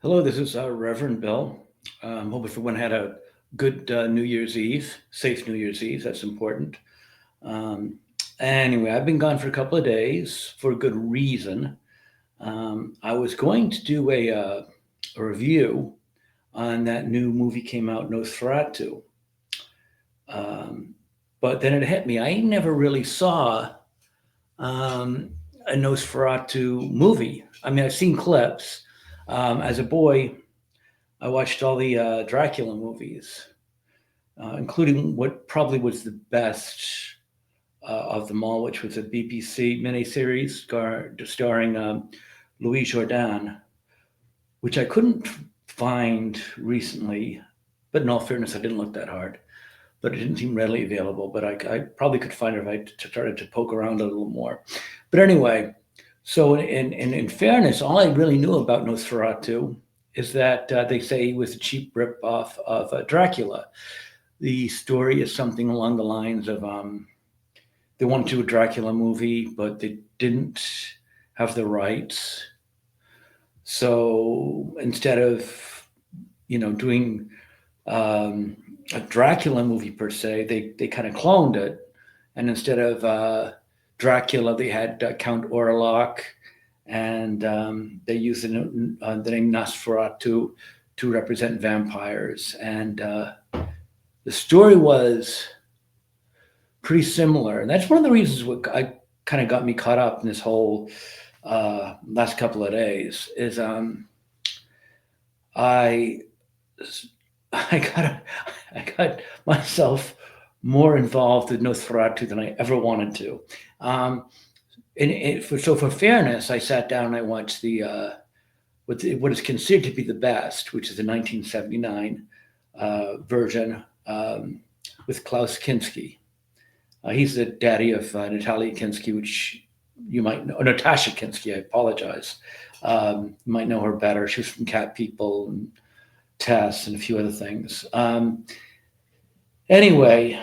Hello, this is Reverend Bill. Hope everyone had a good New Year's Eve, safe New Year's Eve. That's important. Um, anyway, I've been gone for a couple of days for a good reason. I was going to do a review on that new movie came out, Nosferatu. Um, but then it hit me. I never really saw um, a Nosferatu movie. I mean, I've seen clips. As a boy, I watched all the Dracula movies, including what probably was the best of them all, which was a BBC miniseries starring Louis Jourdan, which I couldn't find recently. But in all fairness, I didn't look that hard. But it didn't seem readily available. But I probably could find it if I started to poke around a little more. But anyway, so in fairness, all I really knew about Nosferatu is that they say he was a cheap rip-off of Dracula. The story is something along the lines of they wanted to do a Dracula movie, but they didn't have the rights. So instead of doing a Dracula movie per se, they kind of cloned it, and instead of Dracula, they had Count Orlok, and they used the name Nosferatu to represent vampires. And the story was pretty similar, and that's one of the reasons what I kind of got me caught up in this whole last couple of days is I I got I got myself more involved with Nosferatu than I ever wanted to. Um, so for fairness, I sat down and I watched what is considered to be the best, which is the 1979 version with Klaus Kinski. He's the daddy of Natalia Kinski, which you might know, Natasha Kinski. I apologize. You might know her better. She was from Cat People and Tess and a few other things. Anyway,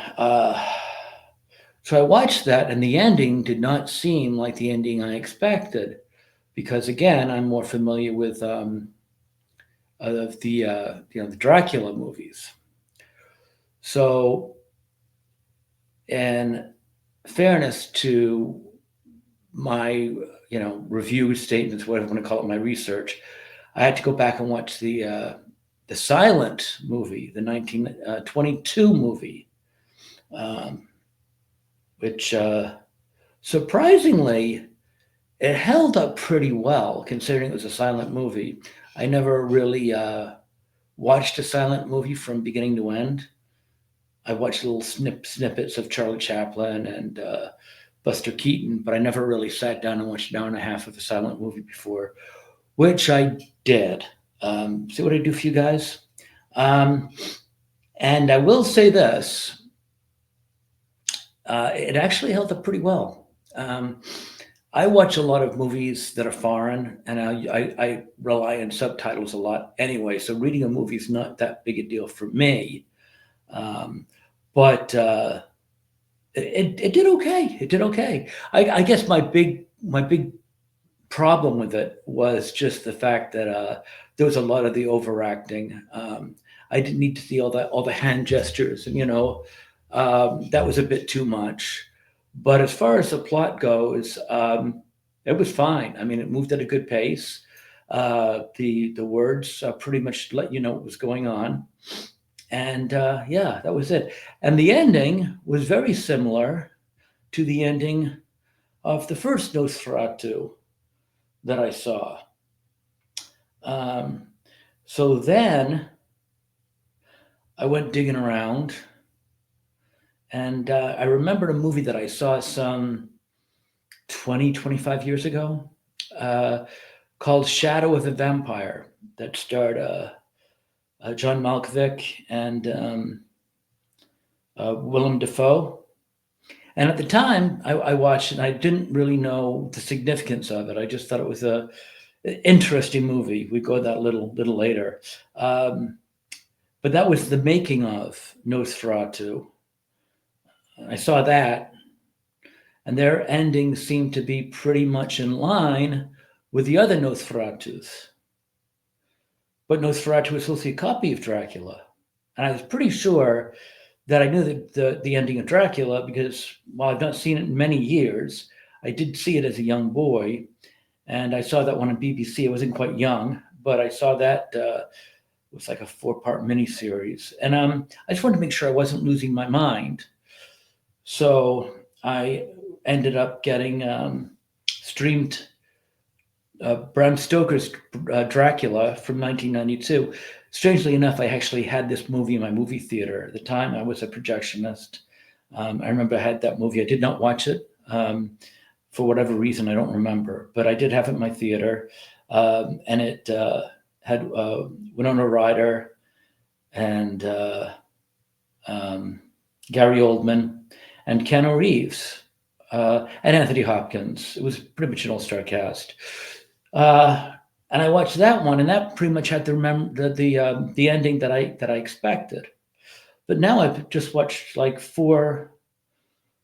so I watched that, and the ending did not seem like the ending I expected, because again, I'm more familiar with of the Dracula movies. So, in fairness to my review statements, whatever you want to call it, my research, I had to go back and watch the silent movie, the 1922 movie, um, which surprisingly it held up pretty well considering it was a silent movie. I never really watched a silent movie from beginning to end. I watched little snippets of Charlie Chaplin and Buster Keaton, but I never really sat down and watched an hour and a half of a silent movie before, which I did. See what I do for you guys? Um, and I will say this, it actually held up pretty well. Um, I watch a lot of movies that are foreign, and I rely on subtitles a lot anyway. So reading a movie is not that big a deal for me. Um, but it did okay. It did okay. I guess my big problem with it was just the fact that there was a lot of the overacting. I didn't need to see all the hand gestures, and that was a bit too much. But as far as the plot goes, it was fine. I mean, it moved at a good pace. The words pretty much let you know what was going on, and yeah, that was it. And the ending was very similar to the ending of the first Nosferatu that I saw. Um, so then I went digging around, and I remembered a movie that I saw some 20, 25 years ago uh, called Shadow of the Vampire that starred John Malkovich and Willem Dafoe. And at the time, I watched it, and I didn't really know the significance of it. I just thought it was a interesting movie. We go that little later. Um, but that was the making of Nosferatu. I saw that, and their endings seemed to be pretty much in line with the other Nosferatus. but Nosferatu was supposed to be a copy of Dracula. And I was pretty sure that I knew the ending of Dracula because while I've not seen it in many years, I did see it as a young boy, and I saw that one on BBC. I wasn't quite young, but I saw that it was like a four-part miniseries, and I just wanted to make sure I wasn't losing my mind. So I ended up getting streamed Bram Stoker's Dracula from 1992. Strangely enough, I actually had this movie in my movie theater at the time. I was a projectionist. I remember I had that movie. I did not watch it for whatever reason. I don't remember, but I did have it in my theater, and it had Winona Ryder and Gary Oldman and Keanu Reeves and Anthony Hopkins. It was pretty much an all-star cast. Uh, and I watched that one, and that pretty much had the ending that I expected. But now I've just watched like four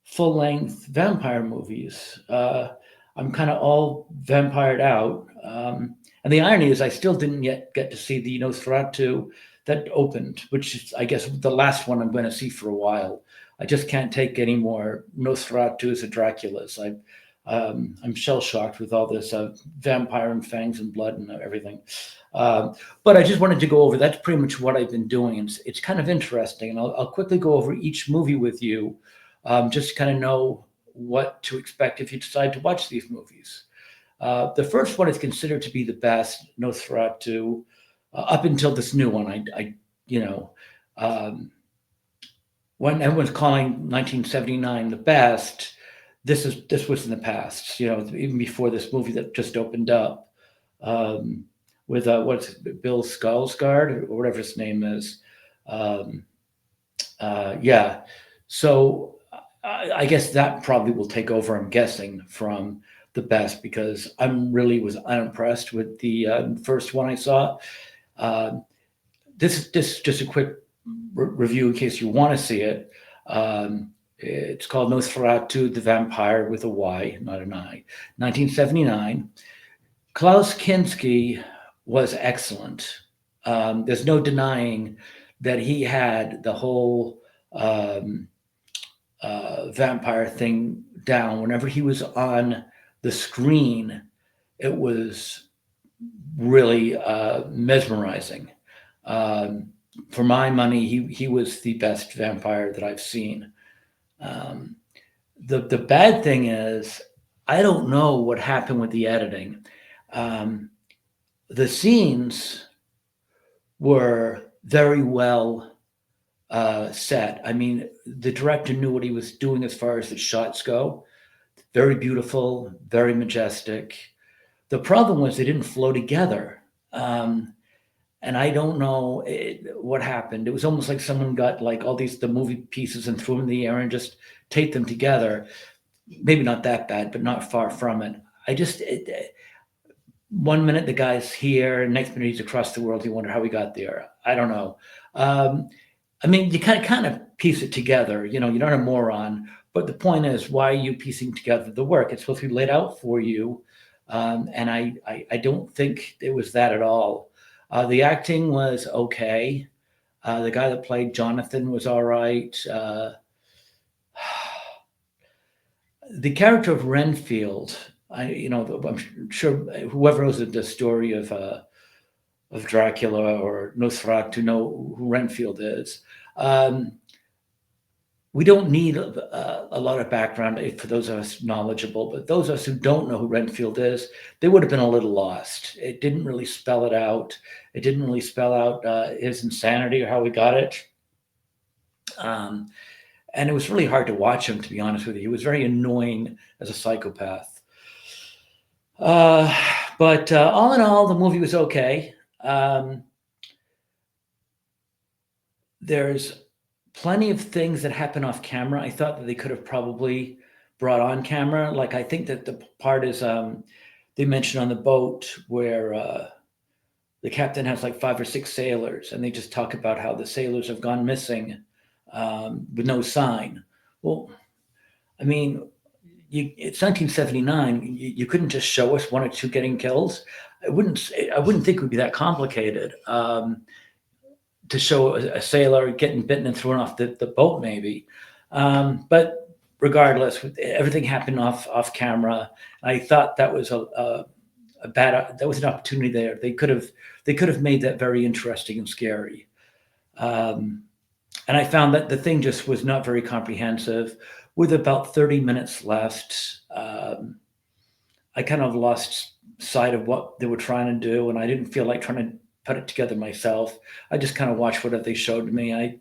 full length vampire movies. I'm kind of all vampired out. And the irony is, I still didn't yet get to see the Nosferatu that opened, which is, I guess, the last one I'm going to see for a while. I just can't take any more Nosferatus or Draculas. I'm shell shocked with all this vampire and fangs and blood and everything. But I just wanted to go over. That's pretty much what I've been doing. It's kind of interesting, and I'll quickly go over each movie with you, just to kind of know what to expect if you decide to watch these movies. The first one is considered to be the best, Nosferatu, up until this new one. When everyone's calling 1979 the best, this was in the past. Even before this movie that just opened up, with what's Bill Skarsgård or whatever his name is. Yeah, so I guess that probably will take over. I'm guessing from the best because was unimpressed with the first one I saw. This just a quick review in case you want to see it. It's called Nosferatu the Vampire with a Y, not an I. 1979. Klaus Kinski was excellent. There's no denying that he had the whole vampire thing down. Whenever he was on the screen, it was really mesmerizing. For my money, he was the best vampire that I've seen. The bad thing is, I don't know what happened with the editing. The scenes were very well set. I mean, the director knew what he was doing as far as the shots go. Very beautiful, very majestic. The problem was they didn't flow together. And I don't know what happened. It was almost like someone got like all the movie pieces and threw them in the air and just taped them together. Maybe not that bad, but not far from it. One minute the guy's here, and next minute he's across the world. You wonder how he got there. I don't know. I mean, you kind of piece it together. You're not a moron. But the point is, why are you piecing together the work? It's supposed to be laid out for you. And I don't think it was that at all. The acting was okay. The guy that played Jonathan was all right. The character of Renfield, I'm sure whoever knows the story of Dracula or Nosferatu know who Renfield is. We don't need a lot of background for those of us knowledgeable, but those of us who don't know who Renfield is, they would have been a little lost. It didn't really spell it out. It didn't really spell out his insanity or how he got it. And it was really hard to watch him, to be honest with you. He was very annoying as a psychopath. But all in all, the movie was okay. There's plenty of things that happen off camera. I thought that they could have probably brought on camera. Like, I think that the part is they mentioned on the boat where the captain has like 5 or 6 sailors, and they just talk about how the sailors have gone missing with no sign. Well, I mean, it's 1979. You couldn't just show us 1 or 2 getting killed. I wouldn't think it would be that complicated to show a sailor getting bitten and thrown off the boat, maybe. But regardless, everything happened off camera. I thought that was a bad that was an opportunity there. They could have made that very interesting and scary. Um, and I found that the thing just was not very comprehensive. With about 30 minutes left, I kind of lost sight of what they were trying to do, and I didn't feel like trying to put it together myself. I just kind of watched whatever they showed me. I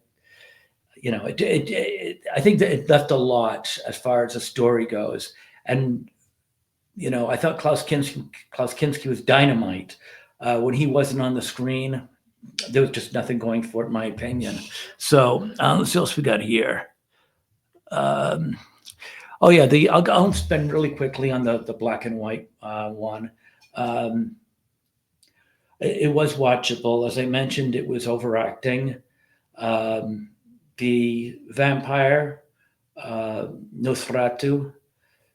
think that it left a lot as far as the story goes, and I thought Klaus Kinski was dynamite. When he wasn't on the screen, there was just nothing going for it, in my opinion. So let's see what else we got here. Um, oh yeah, I'll spend really quickly on the black and white one. Um, it was watchable, as I mentioned. It was overacting. Um, the vampire uh, Nosferatu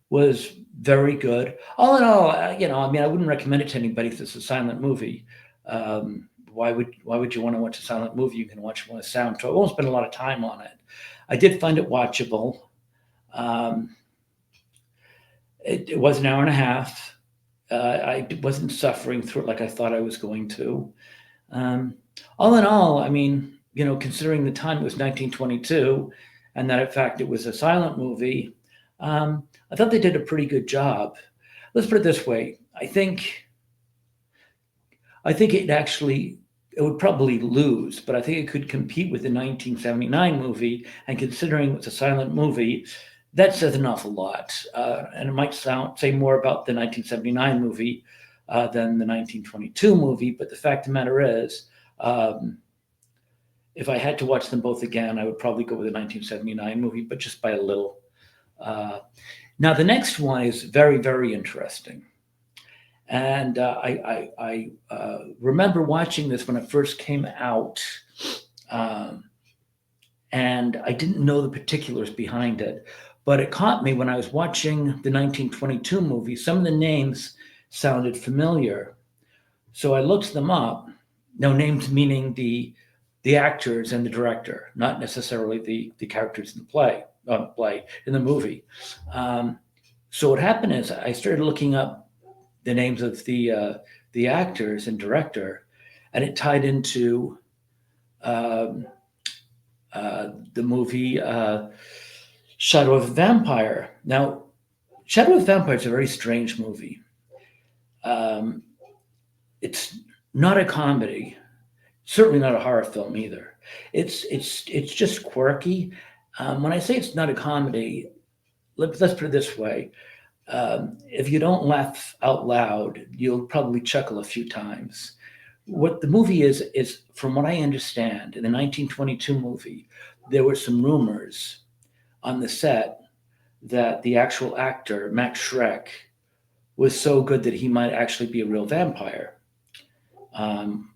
was very good. All in all, I mean, I wouldn't recommend it to anybody if it's a silent movie. Why would you want to watch a silent movie? You can watch it with sound. So I won't spend a lot of time on it. I did find it watchable. Um, it was an hour and a half. I wasn't suffering through it like I thought I was going to. Um, all in all, I mean, considering the time it was 1922, and that in fact it was a silent movie, I thought they did a pretty good job. Let's put it this way: I think it would probably lose, but I think it could compete with the 1979 movie. And considering it's a silent movie, that says an awful lot. And it might say more about the 1979 movie than the 1922 movie. But the fact of the matter is, um, if I had to watch them both again, I would probably go with the 1979 movie, but just by a little. Uh, Now, the next one is very, very interesting. And I remember watching this when it first came out, um, and I didn't know the particulars behind it. But it caught me when I was watching the 1922 movie. Some of the names sounded familiar. So I looked them up. Now, names meaning the actors and the director, not necessarily the characters in the play in the movie. Um, so what happened is I started looking up the names of the actors and director, and it tied into um, the movie Shadow of a Vampire. Now, Shadow of a Vampire is a very strange movie. Um, it's not a comedy, certainly not a horror film either. It's just quirky. When I say it's not a comedy, let's put it this way: if you don't laugh out loud, you'll probably chuckle a few times. What the movie is, from what I understand, in the 1922 movie, there were some rumors on the set that the actual actor, Max Schreck, was so good that he might actually be a real vampire,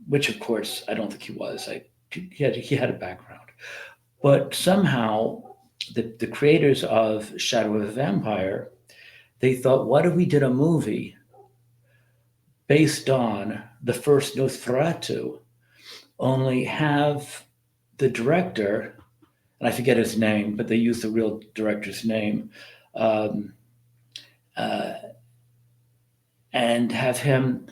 which of course I don't think he was. He had a background. But somehow, the creators of Shadow of a Vampire, they thought, what if we did a movie based on the first Nosferatu, only have the director, and I forget his name, but they used the real director's name, um, uh, and have him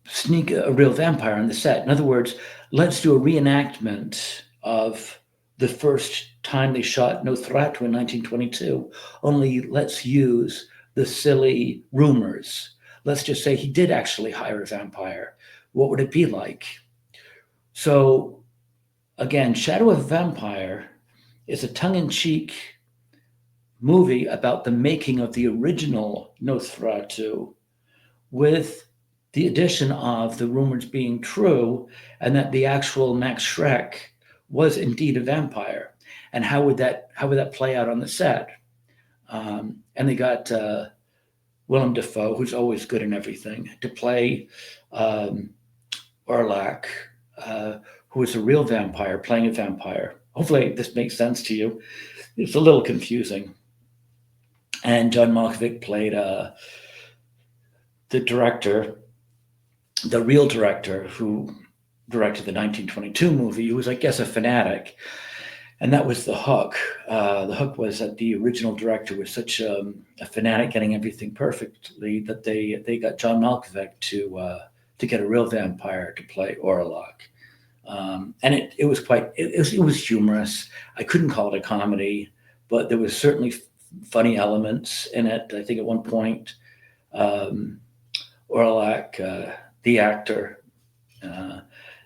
sneak a real vampire on the set. In other words, let's do a reenactment of the first time they shot Nosferatu in 1922, only let's use the silly rumors. Let's just say he did actually hire a vampire. What would it be like? So, again, Shadow of a Vampire is a tongue in cheek movie about the making of the original Nosferatu, with the addition of the rumors being true and that the actual Max Schreck was indeed a vampire. And how would that play out on the set? And they got Willem Dafoe, who's always good in everything, to play um, Orlac, uh, who is a real vampire playing a vampire. Hopefully, this makes sense to you. It's a little confusing. And John Malkovich played the director, the real director who directed the 1922 movie, who was, I guess, a fanatic. And that was the hook. The hook was that the original director was such a fanatic, getting everything perfectly, that they got John Malkovich to get a real vampire to play Orlok. And it was quite it was humorous. I couldn't call it a comedy, but there was certainly funny elements in it. I think at one point, um, Orlok, the actor, uh,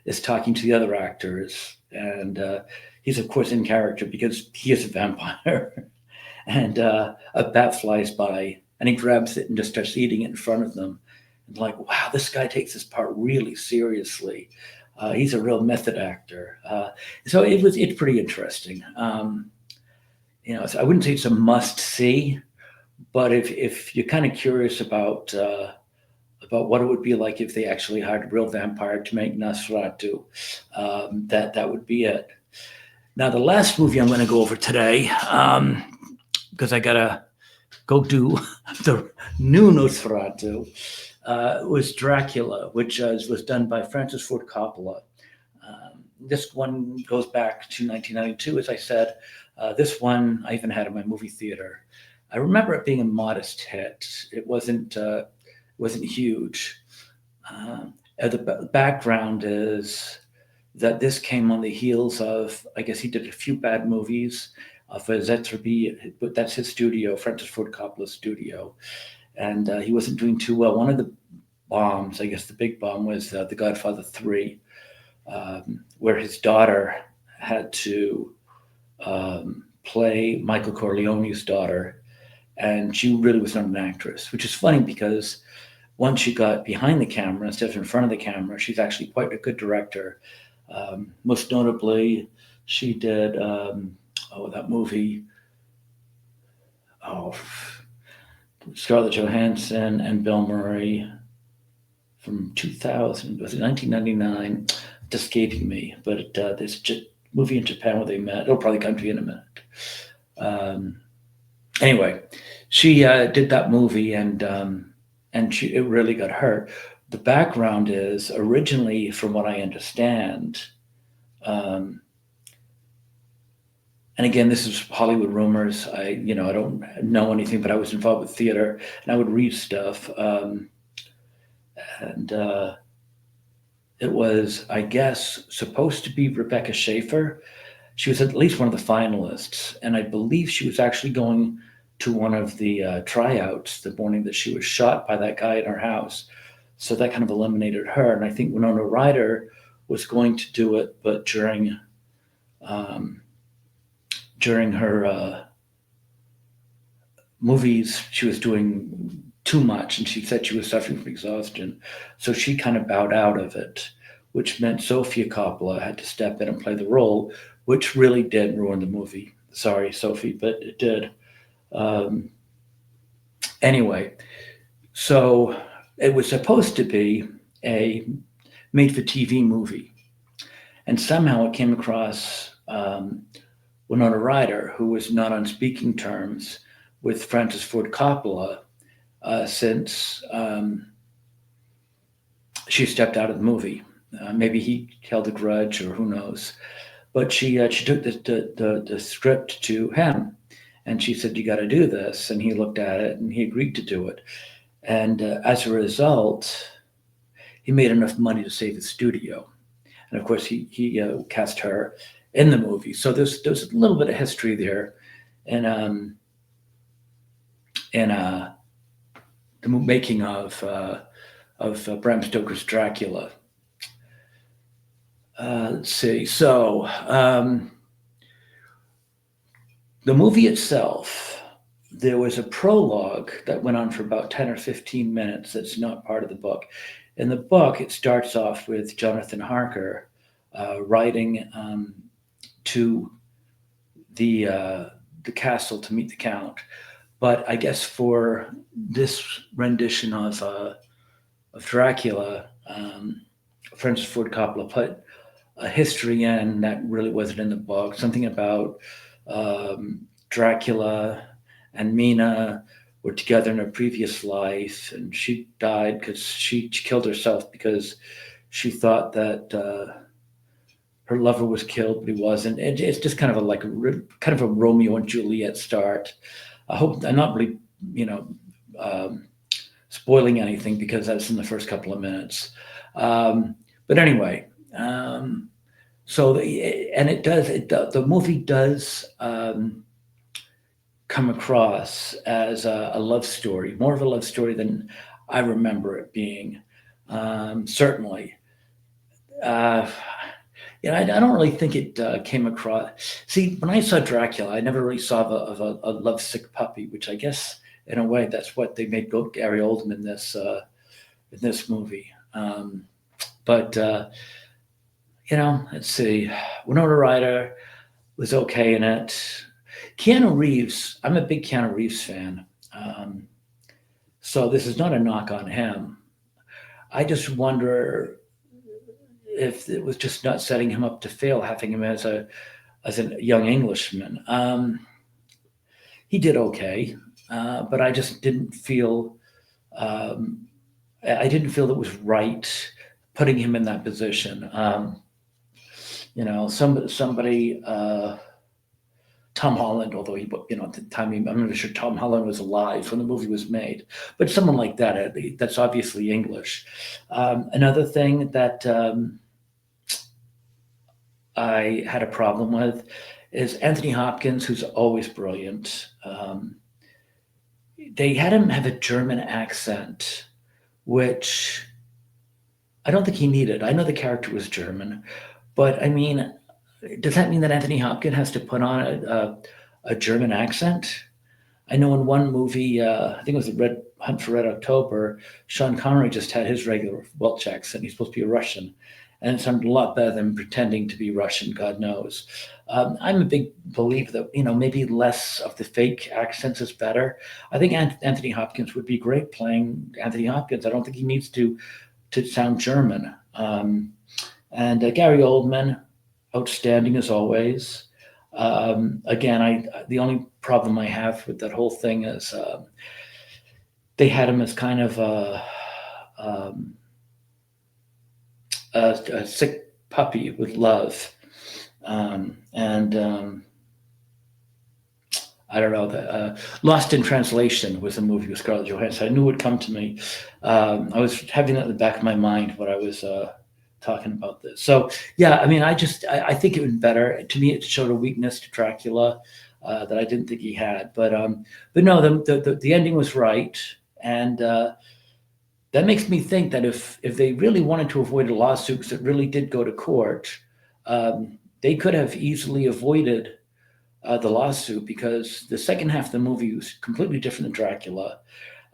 is talking to the other actors, and he's of course in character because he is a vampire. And a bat flies by, and he grabs it and just starts eating it in front of them. And like, wow, this guy takes this part really seriously. He's a real method actor. So it's pretty interesting. So I wouldn't say it's a must see, but if you're kind of curious about what it would be like if they actually hired a real vampire to make Nosferatu, that would be it. Now, the last movie I'm going to go over today, because I gotta go do the new Nosferatu, was Dracula, which was done by Francis Ford Coppola. This one goes back to 1992, as I said. This one I even had in my movie theater. I remember it being a modest hit. It wasn't huge. The background is that this came on the heels of, I guess he did a few bad movies for Zetterby, but that's his studio, Francis Ford Coppola's studio, and he wasn't doing too well. One of the bombs, I guess the big bomb, was The Godfather 3, where his daughter had to play Michael Corleone's daughter, and she really was not an actress, which is funny because once she got behind the camera instead of in front of the camera, she's actually quite a good director. Most notably, she did that movie. Oh, Scarlett Johansson and Bill Murray from 2000. Was it 1999? It's escaping me, but there's a movie in Japan where they met. It'll probably come to you in a minute. Anyway, she did that movie, and it really got hurt. The background is originally, from what I understand, and again, this is Hollywood rumors. I don't know anything, but I was involved with theater, and I would read stuff. And it was, I guess, supposed to be Rebecca Schaeffer. She was at least one of the finalists, and I believe she was actually going to one of the tryouts the morning that she was shot by that guy in her house. So that kind of eliminated her. And I think Winona Ryder was going to do it, but during her movies, she was doing too much, and she said she was suffering from exhaustion. So she kind of bowed out of it, which meant Sofia Coppola had to step in and play the role, which really did ruin the movie. Sorry, Sophie, but it did. Anyway, so it was supposed to be a made-for-TV movie, and somehow it came across Winona Ryder, who was not on speaking terms with Francis Ford Coppola since she stepped out of the movie. Maybe he held a grudge, or who knows. But she took the script to him, and she said, "You got to do this." And he looked at it, and he agreed to do it. And as a result, he made enough money to save his studio. And of course, he cast her in the movie. So there's a little bit of history there, and the making of Bram Stoker's Dracula. Let's see. So the movie itself, there was a prologue that went on for about 10 or 15 minutes that's not part of the book. In the book, it starts off with Jonathan Harker riding to the castle to meet the Count. But I guess for this rendition of Dracula, Francis Ford Coppola put a history in that really wasn't in the book. Something about Dracula and Mina were together in a previous life, and she died because she killed herself because she thought that her lover was killed, but he wasn't. It's just kind of kind of a Romeo and Juliet start. I hope I'm not really, you know, um, spoiling anything because that's in the first couple of minutes. Um, but anyway, um, and the movie does come across as a love story, more of a love story than I remember it being. Certainly, uh, I don't really think it came across. See, when I saw Dracula, I never really saw a lovesick puppy, which I guess in a way that's what they made Gary Oldman in this movie. But let's see, Winona Ryder was okay in it. Keanu Reeves, I'm a big Keanu Reeves fan. Um, so this is not a knock on him. I just wonder if it was just not setting him up to fail, having him as a young Englishman. He did okay, but I just didn't feel um, I didn't feel it was right putting him in that position. Somebody. Tom Holland, although at the time, I'm not sure Tom Holland was alive when the movie was made, but someone like that, that's obviously English. Another thing that I had a problem with is Anthony Hopkins, who's always brilliant. They had him have a German accent, which I don't think he needed. I know the character was German, but I mean, does that mean that Anthony Hopkins has to put on a German accent? I know in one movie, I think it was the Red Hunt for Red October, Sean Connery just had his regular Welsh accent. He's supposed to be a Russian, and it sounded a lot better than pretending to be Russian. God knows. I'm a big believer that maybe less of the fake accents is better. I think Anthony Hopkins would be great playing Anthony Hopkins. I don't think he needs to sound German. And Gary Oldman, outstanding as always. Again, the only problem I have with that whole thing is they had him as kind of um, a sick puppy with love, and I don't know. Lost in Translation was a movie with Scarlett Johansson. I knew it would come to me. I was having that in the back of my mind when I was talking about this. So yeah, I mean, I think it would be better. To me, it showed a weakness to Dracula that I didn't think he had. But no, the ending was right, and that makes me think that if they really wanted to avoid a lawsuit, because it really did go to court, they could have easily avoided the lawsuit, because the second half of the movie was completely different than Dracula.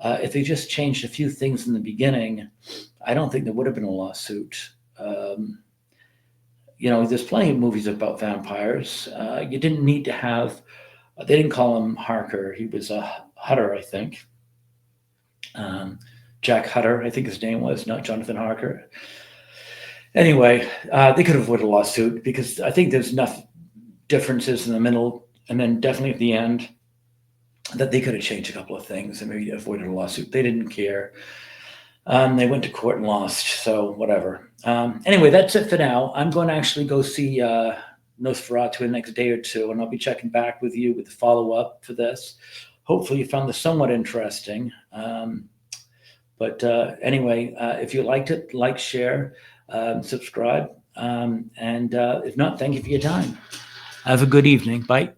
If they just changed a few things in the beginning, I don't think there would have been a lawsuit. Um, there's plenty of movies about vampires. You didn't need to have. They didn't call him Harker. He was a Hutter, I think. Jack Hutter, I think his name was, not Jonathan Harker. Anyway, they could have avoided a lawsuit, because I think there's enough differences in the middle and then definitely at the end that they could have changed a couple of things and maybe avoided a lawsuit. They didn't care. They went to court and lost, so whatever. Anyway, that's it for now. I'm going to actually go see Nosferatu in the next day or two, and I'll be checking back with you with the follow-up for this. Hopefully you found this somewhat interesting. But anyway, if you liked it, like, share, subscribe. And if not, thank you for your time. Have a good evening. Bye.